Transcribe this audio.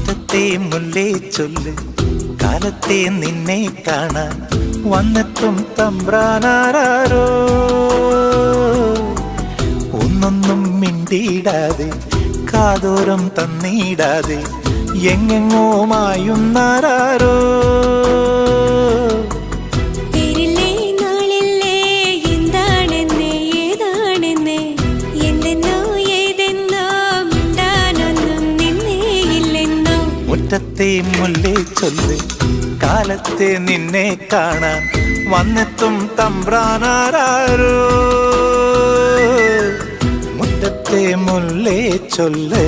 മുറ്റത്തെ മുല്ലേ ചൊല്ല്, കാലത്തെ നിന്നെ കാണാൻ വന്നെത്തും തമ്പ്രാനാരോ. ഒന്നൊന്നും മിണ്ടിയിടാതെ കാതോരം തന്നിടാതെ എങ്ങെങ്ങോ മായുന്നാരോ. മുറ്റത്തെ മുല്ലേ ചൊല്ല്, കാലത്തെ നിന്നെ കാണാൻ വന്നെത്തും തമ്പ്രാനാരോ. മുറ്റത്തെ മുല്ലേ ചൊല്ല്.